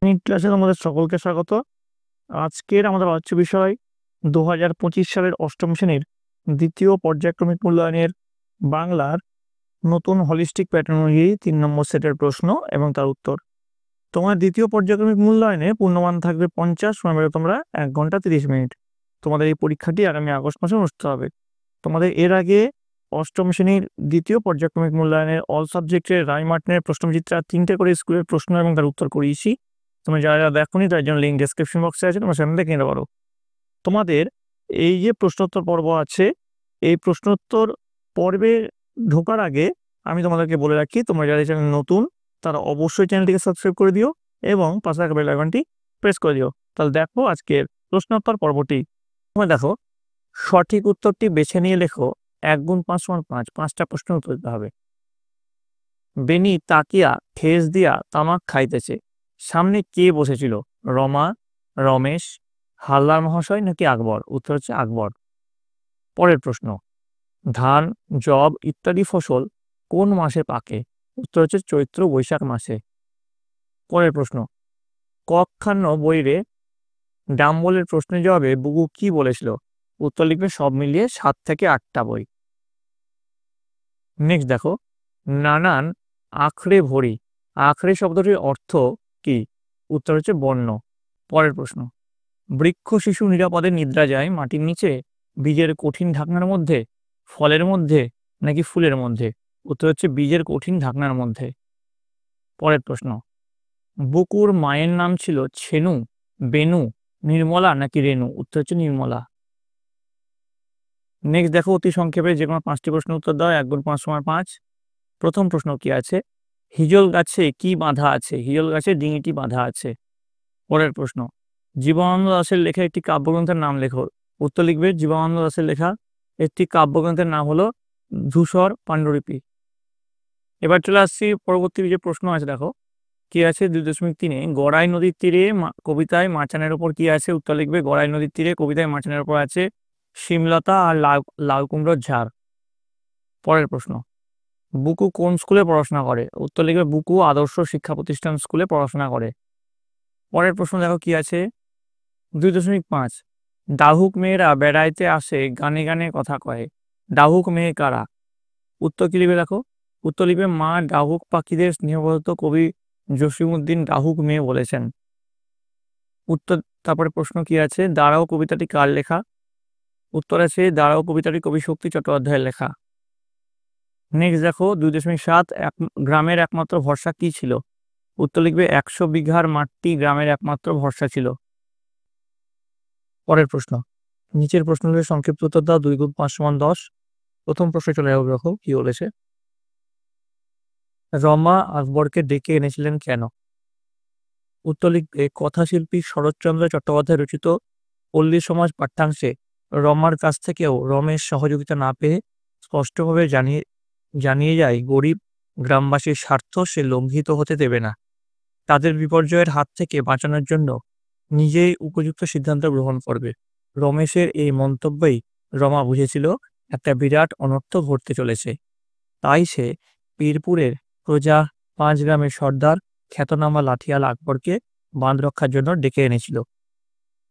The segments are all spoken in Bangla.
ক্লাসে তোমাদের সকলকে স্বাগত। আজকের আমাদের আলোচ্য বিষয় 2025 সালের অষ্টম শ্রেণীর দ্বিতীয় পর্যায়ক্রমিক মূল্যায়নের বাংলার নতুন হলিস্টিক প্যাটার্ন অনুযায়ী 3 নম্বর সেটের প্রশ্ন এবং তার উত্তর। তোমার দ্বিতীয় পর্যায়ক্রমিক মূল্যায়নে পূর্ণমান থাকবে 50, সময় পেলে তোমরা 1 ঘন্টা 30 মিনিট। তোমাদের এই পরীক্ষাটি আগামী আগস্ট মাসে অনুষ্ঠিত হবে। তোমাদের এর আগে অষ্টম শ্রেণীর দ্বিতীয় পর্যায়ক্রমিক মূল্যায়নের অল সাবজেক্টের রায়মার্টিনের প্রশ্নচিত্রা 3টে করে স্কুলের প্রশ্ন এবং তার উত্তর করিয়েছি। তুমি যারা দেখোনি তার জন্য লিঙ্ক ডেসক্রিপশন বক্সে আছে, তোমরা সেখানে দেখে নিতে পারো। তোমাদের এই যে প্রশ্নোত্তর পর্ব আছে, এই প্রশ্নোত্তর পর্বে ঢোকার আগে আমি তোমাদেরকে বলে রাখি, তোমরা যারা চ্যানেল নতুন তারা অবশ্যই চ্যানেলটিকে সাবস্ক্রাইব করে দিও এবং পাশে থাকা বেল আইকনটি প্রেস করে দিও। তাহলে দেখো আজকের প্রশ্নোত্তর পর্বটি। তোমরা দেখো, সঠিক উত্তরটি বেছে নিয়ে লেখো 1 গুণ 5 সমান 5। 5টা প্রশ্নের উত্তর দিতে হবে। বেনি তাকিয়া ঠেস দিয়া তামাক খাইতেছে, সামনে কে বসেছিল? রমা, রমেশ, হালদার মহাশয় নাকি আকবর? উত্তর হচ্ছে আকবর। পরের প্রশ্ন, ধান, যব ইত্যাদি ফসল কোন মাসে পাকে? উত্তর হচ্ছে চৈত্র বৈশাখ মাসে। পরের প্রশ্ন, কখান্ন বইরে ডাম্বলের প্রশ্নের জবাবে বুকু কি বলেছিল? উত্তর লিখবে সব মিলিয়ে 7 থেকে 8টা বই। নেক্সট দেখো, নানান আখড়ে ভরি, আখড়ে শব্দটির অর্থ কি? উত্তর হচ্ছে বন্য। পরের প্রশ্ন, বৃক্ষ শিশু নিরাপদে নিদ্রা যায় মাটির নিচে, বীজের কঠিন ঢাকনার মধ্যে, ফলের মধ্যে নাকি ফুলের মধ্যে? উত্তর হচ্ছে বীজের কঠিন ঢাকনার মধ্যে। পরের প্রশ্ন, বুকুর মায়ের নাম ছিল ছেনু, বেনু, নির্মলা নাকি রেনু? উত্তর হচ্ছে নির্মলা। নেক্সট দেখো, অতি সংক্ষেপে যে কোনো 5টি প্রশ্নের উত্তর দাও। 1 গুণ 5 সমান 5। প্রথম প্রশ্ন কি আছে? হিজল গাছে কি বাঁধা আছে? হিজল গাছে ডিঙিটি বাঁধা আছে। পরের প্রশ্ন, জীবনানন্দ দাশের লেখা একটি কাব্যগ্রন্থের নাম লেখো। উত্তর লিখবে জীবনানন্দ দাশের লেখা একটি কাব্যগ্রন্থের নাম হলো ধূসর পাণ্ডুলিপি। এবার চলে আসছি পরবর্তী যে প্রশ্ন আছে, দেখো কি আছে 2.3-এ, গড়াই নদীর তীরে কবিতায় মাচানের ওপর কি আছে? উত্তর লিখবে গড়াই নদীর তীরে কবিতায় মাচানের ওপর আছে শিমলতা আর লাল কুমড়োর ঝাড়। পরের প্রশ্ন, বুকু কোন স্কুলে পড়াশোনা করে? উত্তর লিখবে বুকু আদর্শ শিক্ষা প্রতিষ্ঠান স্কুলে পড়াশোনা করে। পরের প্রশ্ন দেখো কি আছে 2.5, ডাহুক মেয়েরা বেড়াইতে আসে গানে গানে কথা কয়, ডাহুক মেয়ে কারা? উত্তর কি লিখবে দেখো, উত্তর লিখবে মা ডাহুক পাখিদের স্নেহবদ্ধ কবি জসিমউদ্দিন ডাহুক মেয়ে বলেছেন। উত্তর। তারপরে প্রশ্ন কি আছে, দাঁড়াও কবিতাটি কার লেখা? উত্তর আছে দাঁড়াও কবিতাটি কবি শক্তি চট্টোপাধ্যায়ের লেখা। নেক্সট দেখো 2.7, গ্রামের একমাত্র ভরসা কি ছিল? উত্তর লিখবে 100 বিঘার মাটি গ্রামের একমাত্র ভরসা ছিল। পরের প্রশ্ন, নিচের প্রশ্নগুলোর সংক্ষিপ্ত উত্তর দাও। 2 গুণ 5 সমান 10। প্রথম প্রশ্ন চলে যাবো, দেখো কি বলেছে। রমা আকবরকে ডেকে এনেছিলেন কেন? উত্তর লিখবে কথাশিল্পী শরৎচন্দ্র চট্টোপাধ্যায় রচিত পল্লী সমাজ পাঠ্যাংশে রমার কাছ থেকেও রমেশ সহযোগিতা না পেয়ে স্পষ্টভাবে জানিয়ে যায় গরিব গ্রামবাসীর স্বার্থ সে লঙ্ঘিত হতে দেবে না। তাদের বিপর্যয়ের হাত থেকে বাঁচানোর জন্য নিজেই উপযুক্ত সিদ্ধান্ত গ্রহণ করবে। রমেশের এই মন্তব্যেই রমা বুঝেছিল একটা বিরাট অনর্থ ঘটতে চলেছে। তাই সে পীরপুরের প্রজা 5 গ্রামের সর্দার খ্যাতনামা লাঠিয়াল আকবরকে বাঁধ রক্ষার জন্য ডেকে এনেছিল।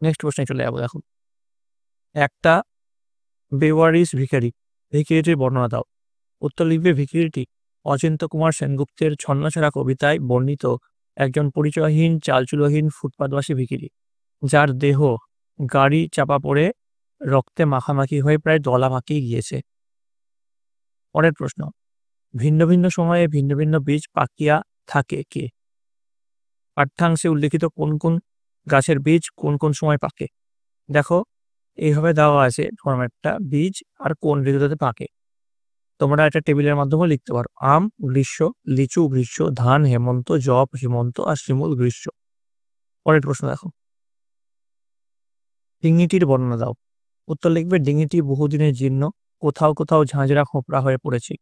নেক্সট প্রশ্নে চলে যাবো। দেখো, একটা বেওয়ারিশ ভিখারি, ভিখিরিটির বর্ণনা দাও। উত্তর লিখবে ভিখিরিটি অচিন্ত্য কুমার সেনগুপ্তের ছন্নছাড়া কবিতায় বর্ণিত একজন পরিচয়হীন চালচুলোহীন ফুটপাতবাসী ভিখিরি, যার দেহ গাড়ি চাপা পড়ে রক্তে মাখামাখি হয়ে প্রায় দলা পাকিয়ে গিয়েছে। পরের প্রশ্ন, ভিন্ন ভিন্ন সময়ে ভিন্ন ভিন্ন বীজ পাকিয়া থাকে কে? পাঠ্যাংশে উল্লেখিত কোন কোন গাছের বীজ কোন কোন সময় পাকে? দেখো এইভাবে দেওয়া আছে ফরম্যাটটা, বীজ আর কোন ঋতুতে পাকে। তোমরা একটা টেবিলের মাধ্যমে লিখতে পারো। আম গ্রীষ্ম, লিচু গ্রীষ্ম, ধান হেমন্ত, যব হেমন্ত আর শিমুল গ্রীষ্ম। পরের প্রশ্ন দেখো, ডিঙিটির বর্ণনা দাও। উত্তর লিখবে ডিঙিটি বহুদিনের জীর্ণ, কোথাও কোথাও ঝাঁঝরা খোঁপড়া হয়ে পড়েছে।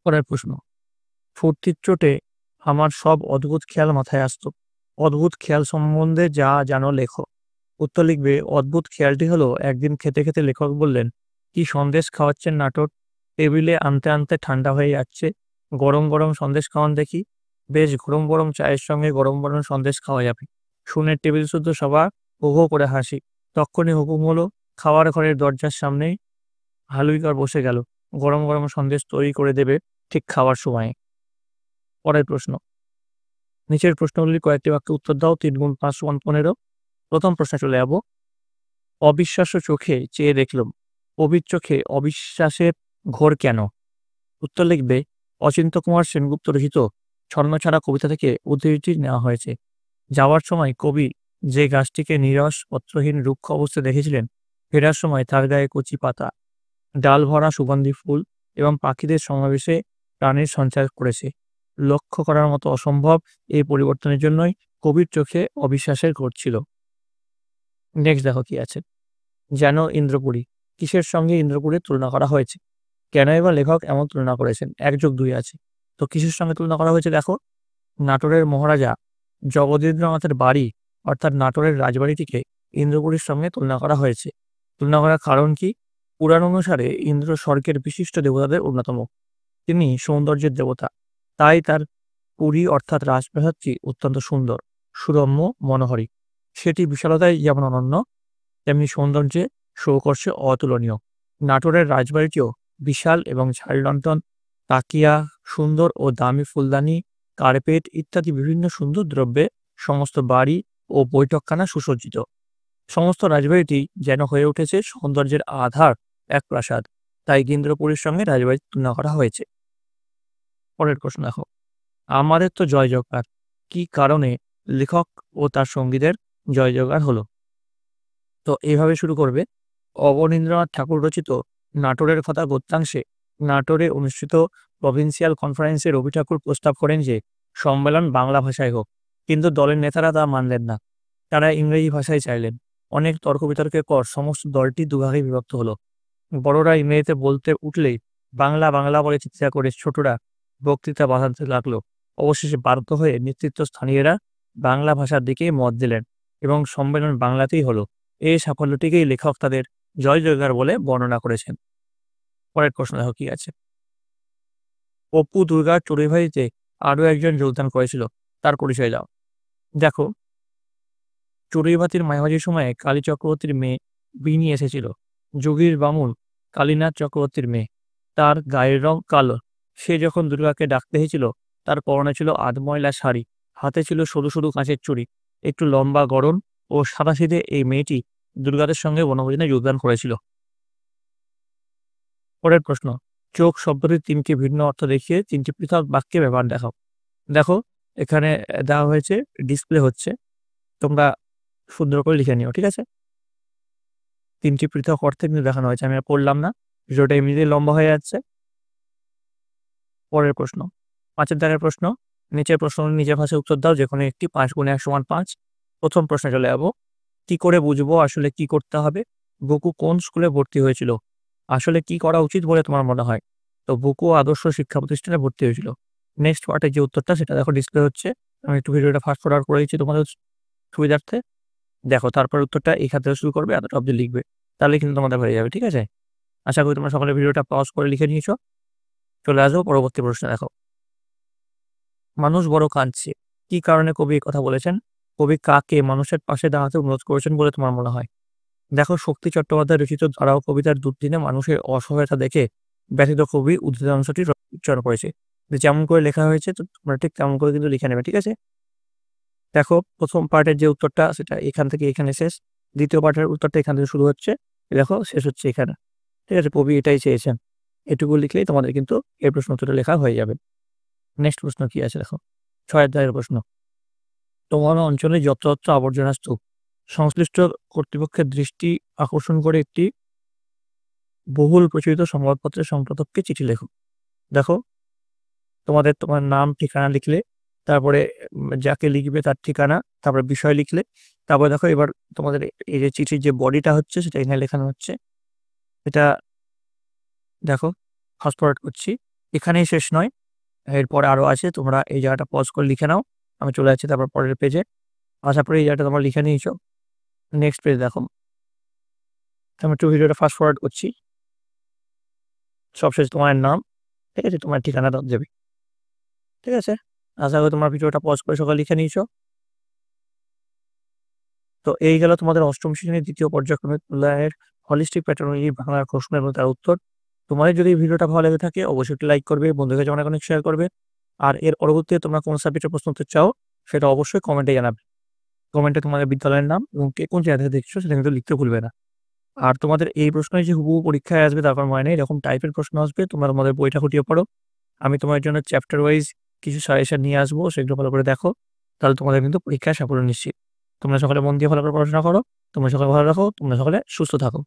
পরের প্রশ্ন, ফুর্তির চোটে আমার সব অদ্ভুত খেয়াল মাথায় আসতো, অদ্ভুত খেয়াল সম্বন্ধে যা জানো লেখো। উত্তর লিখবে অদ্ভুত খেয়ালটি হলো একদিন খেতে খেতে লেখক বললেন, কি সন্দেশ খাওয়াচ্ছেন নাটক, টেবিলে আনতে আনতে ঠান্ডা হয়ে যাচ্ছে, গরম গরম সন্দেশ খাওয়ান দেখি। বেশ গরম গরম চায়ের সঙ্গে গরম গরম সন্দেশ খাওয়া যাবে। শুনে টেবিল শুদ্ধ সবার হো হো করে হাসি। তক্ষুনি হুকুম হলো, খাওয়ার ঘরের দরজার সামনেই হালুইকর বসে গেল। গরম গরম সন্দেশ তৈরি করে দেবে ঠিক খাওয়ার সময়ে। পরের প্রশ্ন, নিচের প্রশ্নগুলির কয়েকটি বাক্যে উত্তর দাও। ৩ গুণ ৫ সমান ১৫। প্রথম প্রশ্নে চলে যাব। অবিশ্বাস্য চোখে চেয়ে দেখলুম, কবির চোখে অবিশ্বাসের ঘোর কেন? উত্তর লিখবে, অচিন্ত্যকুমার সেনগুপ্ত রচিত ছন্নছাড়া কবিতা থেকে উদ্ধৃতি নেওয়া হয়েছে। যাওয়ার সময় কবি যে গাছটিকে নীরস পত্রহীন রুক্ষ অবস্থায় দেখেছিলেন, ফেরার সময় তার গায়ে কচি পাতা, ডাল ভরা সুগন্ধি ফুল এবং পাখিদের সমাবেশে প্রাণের সঞ্চার করেছে। লক্ষ্য করার মতো অসম্ভব এই পরিবর্তনের জন্যই কবির চোখে অবিশ্বাসের ঘোর ছিল। নেক্সট দেখো কি আছে। যেন ইন্দ্রপুরী, কিসের সঙ্গে ইন্দ্রপুরীর তুলনা করা হয়েছে? কেন এবার লেখক এমন তুলনা করেছেন? ১+২ আছে। তো কিসের সঙ্গে তুলনা করা হয়েছে দেখো। নাটোরের মহারাজা জগদীন্দ্রনাথের বাড়ি অর্থাৎ নাটোরের রাজবাড়িটিকে ইন্দ্রপুরীর সঙ্গে তুলনা করা হয়েছে। তুলনা করার কারণ কি? পুরাণ অনুসারে ইন্দ্র স্বর্গের বিশিষ্ট দেবতাদের অন্যতম। তিনি সৌন্দর্যের দেবতা। তাই তার পুরী অর্থাৎ রাজপ্রাসাদটি অত্যন্ত সুন্দর, সুরম্য, মনোহরী। সেটি বিশালতায় যেমন অনন্য, তেমনি সৌন্দর্যে সৌকর্ষে অতুলনীয়। নাটোরের রাজবাড়িটিও বিশাল এবং ঝাড়লণ্ঠন, তাকিয়া, সুন্দর ও দামি ফুলদানি, কার্পেট ইত্যাদি বিভিন্ন সুন্দর দ্রব্যে সমস্ত বাড়ি ও বৈঠকখানা সুসজ্জিত। সমস্ত রাজবাড়িটি যেন হয়ে উঠেছে সৌন্দর্যের আধার এক প্রাসাদ। তাই ইন্দ্রপুরীর সঙ্গে রাজবাড়ির তুলনা করা হয়েছে। পরের প্রশ্ন দেখো। আমাদের তো জয় জয়কার, কি কারণে লেখক ও তার সঙ্গীদের জয় জয়কার হলো? তো এইভাবে শুরু করবে। অবনীন্দ্রনাথ ঠাকুর রচিত নাটোরের কথা গদ্যাংশে নাটোরে অনুষ্ঠিত প্রভিন্সিয়াল কনফারেন্সে রবি ঠাকুর প্রস্তাব করেন যে সম্মেলন বাংলা ভাষায় হোক, কিন্তু দলের নেতারা তা মানলেন না। তারা ইংরেজি ভাষায় চাইলেন। অনেক তর্ক বিতর্কের পর সমস্ত দলটি দুভাগে বিভক্ত হলো। বড়রা ইংরেজিতে বলতে উঠলেই বাংলা বাংলা বলে চিৎকার করে ছোটরা বক্তৃতা বাঁধাতে লাগলো। অবশেষে বাধ্য হয়ে নেতৃত্বস্থানীয়রা বাংলা ভাষার দিকে মত দিলেন এবং সম্মেলন বাংলাতেই হলো। এই সাফল্যটিকেই লেখক তাদের জয় জয়কার বলে বর্ণনা করেছেন। পরের প্রশ্ন দেখো কি আছে। অপু দুর্গার চড়ুইভাতিতে আরও একজন যোগদান করেছিল, তার পরিচয় দাও। দেখো, চড়ুইভাতির মাঝামাঝি সময়ে কালী চক্রবর্তীর মেয়ে বিনি এসেছিল। যোগীর বামুন কালীনাথ চক্রবর্তীর মেয়ে। তার গায়ের রং কালো। সে যখন দুর্গাকে ডাকতে এসেছিল, তার পরনে ছিল আধময়লা শাড়ি, হাতে ছিল সরু সরু কাঁচের চুড়ি, একটু লম্বা গড়ন ও সাদাসিধে এই মেয়েটি দুর্গাদের সঙ্গে বনভোজনে যোগদান করেছিল। পরের প্রশ্ন, চোখ শব্দটির ৩টি ভিন্ন অর্থ দেখিয়ে ৩টি পৃথক বাক্যে ব্যবহার দেখাও। দেখো, এখানে দেওয়া হয়েছে, ডিসপ্লে হচ্ছে, তোমরা সুন্দর করে লিখে নিও, ঠিক আছে? ৩টি পৃথক অর্থে কিন্তু দেখানো হয়েছে, আমি আর পড়লাম না, ভিডিওটা এমনিতেই লম্বা হয়ে যাচ্ছে। পরের প্রশ্ন, ৫-এর দাগের প্রশ্ন। নিচের প্রশ্নগুলি নিজের ভাষায় উত্তর দাও, যে কোনো একটি। ৫ × ১ = ৫। প্রথম প্রশ্নে চলে যাব। কি করে বুঝবো আসলে কি করতে হবে? বুকু কোন স্কুলে ভর্তি হয়েছিল? আসলে কি করা উচিত বলে তোমার মনে হয়? তো বুকু আদর্শ শিক্ষা প্রতিষ্ঠানে ভর্তি হয়েছিল। নেক্সট পার্টের যে উত্তরটা সেটা দেখো, ডিসপ্লে হচ্ছে। আমি একটু ভিডিওটা ফাস্ট ফরওয়ার্ড করে দিচ্ছি তোমাদের সুবিধার্থে। দেখো, তারপর উত্তরটা এখান থেকে শুরু করবে, এতটা অবধি লিখবে, তাহলে কিন্তু তোমাদের হয়ে যাবে, ঠিক আছে? আশা করি তোমরা সকলে ভিডিওটা পজ করে লিখে নিয়েছো। চলে আসবো পরবর্তী প্রশ্নে। দেখো, মানুষ বড় কাঁদছে, কি কারণে কবি এই কথা বলেছেন? কবি কাকে মানুষের পাশে দাঁড়াতে অনুরোধ করেছেন বলে তোমার মনে হয়? দেখো, শক্তি চট্টোপাধ্যায় রচিত ধারাও কবিতার দুর্দিনে মানুষের অসহায়তা দেখে ব্যথিত কবি উদ্ধৃত অংশটি উচ্চারণ করেছে। যেমন করে লেখা হয়েছে তো তোমরা ঠিক তেমন করে কিন্তু লিখে নেবে, ঠিক আছে? দেখো, প্রথম পার্টের যে উত্তরটা সেটা এখান থেকে এখানে শেষ, দ্বিতীয় পার্টের উত্তরটা এখান থেকে শুরু হচ্ছে, দেখো শেষ হচ্ছে এখানে, ঠিক আছে? কবি এটাই চেয়েছেন। এটুকু লিখলেই তোমাদের কিন্তু এই প্রশ্ন উত্তরটা লেখা হয়ে যাবে। নেক্সট প্রশ্ন কি আছে দেখো, ৬-এর দাগের প্রশ্ন। তোমার অঞ্চলে যত্রতত্র আবর্জনা স্তূপ, সংশ্লিষ্ট কর্তৃপক্ষের দৃষ্টি আকর্ষণ করে একটি বহুল প্রচলিত সংবাদপত্রের সম্পাদককে চিঠি লেখো। দেখো, তোমার নাম ঠিকানা লিখলে, তারপরে যাকে লিখবে তার ঠিকানা, তারপরে বিষয় লিখলে, তারপরে দেখো এবার তোমাদের এই যে চিঠির যে বডিটা হচ্ছে সেটা এখানে লেখানো হচ্ছে। এটা দেখো, ফাস্ট ফরওয়ার্ড করছি। এখানেই শেষ নয়, এরপরে আরও আছে, তোমরা এই জায়গাটা পজ করে লিখে নাও। আমি চলে যাচ্ছি তারপর পরের পেজে। আশা করি এই জায়গাটা তোমরা লিখে নিয়েছো। নেক্সট পেজ দেখো, আমি একটু ভিডিওটা ফাস্ট ফরওয়ার্ড করছি। সবশেষ তোমার নাম, ঠিক আছে? তোমার ঠিকানাটা দেবে, ঠিক আছে? আশা করি তোমরা ভিডিওটা পজ করে সকালে লিখে নিয়েছো। তো এই গেল তোমাদের অষ্টম শ্রেণীর দ্বিতীয় পর্যায়ক্রমিক মূল্যায়নের হলিস্টিক প্যাটার্নই বাংলার প্রশ্ন এবং তার উত্তর। তোমাদের যদি এই ভিডিওটা ভালো লেগে থাকে অবশ্যই একটি লাইক করবে, বন্ধুদের কাছে অনেক শেয়ার করবে। আর এর পরবর্তীতে তোমরা কোন সাবজেক্টের প্রশ্ন উত্তর চাও সেটা অবশ্যই কমেন্টে জানাবে। কমেন্টে তোমাদের বিদ্যালয়ের নাম এবং কে কোন জায়গা থেকে দেখছো সেটা কিন্তু লিখতে ভুলবে না। আর তোমাদের এই প্রশ্নই যে হুবহু পরীক্ষায় আসবে তারপর মানে নেই, এরকম টাইপের প্রশ্ন আসবে, তোমরা তোমাদের বইটা খুঁটিয়ে পড়ো। আমি তোমার জন্য চ্যাপ্টার ওয়াইজ কিছু সাজেশন নিয়ে আসবো, সেগুলো ভালো করে দেখো, তাহলে তোমাদের কিন্তু পরীক্ষায় সাফল্য নিশ্চিত। তোমরা সকালে মন দিয়ে ভালো করে পড়াশোনা করো। তোমরা সকালে ভালো রাখো, তোমরা সকালে সুস্থ থাকো।